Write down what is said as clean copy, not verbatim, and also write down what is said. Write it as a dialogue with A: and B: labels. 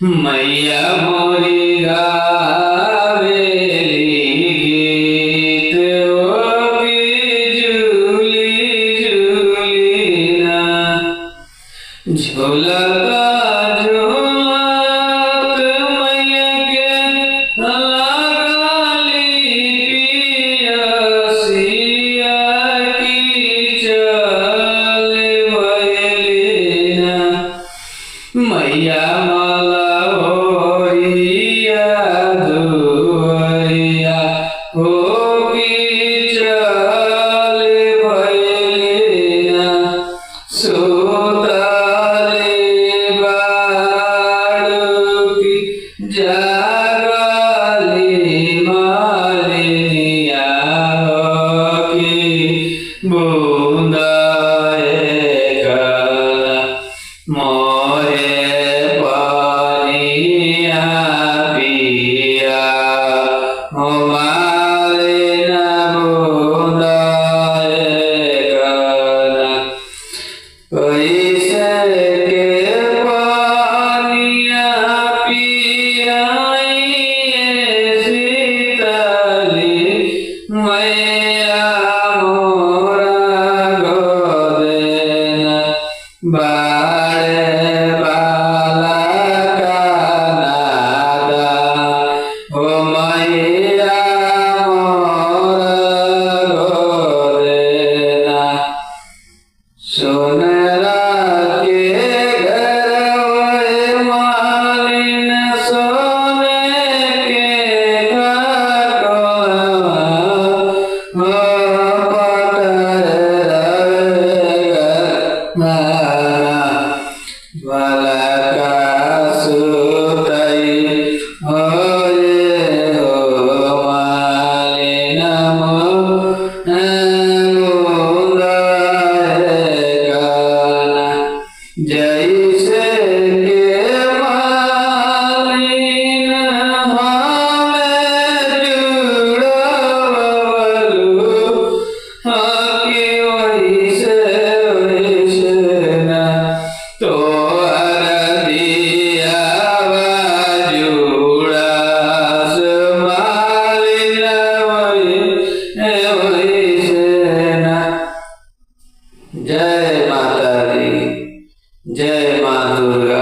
A: मैया मोरी गावेली गीत ओ झूली झूलीना झूलता झूलत मैया के लगाली पियसिया की चले भइलीना मैया माला होइया दुआरिया हो की चले भइलीना सुतले बाड़ुकी जागली मालिनिया हो की बूंदाए गला मोरे पानिया पिया हो मालिना बूंदाए गला कैसे के पानिया पियाइए शीतली मैया मोरा गोदेना बाड़े बाला कानादा हो मैया मोरा गोदेना सोनेरा के घरवे मालिन सोने के खटोलवा हो भलका सुतई होए हो मालिन जैसे के मालिन हमें जुड़वलू हकी वैसे वैसे न तोहर दियावा जुड़ास मालिन वैसे न। जय माता दी, जय माँ दुर्गा।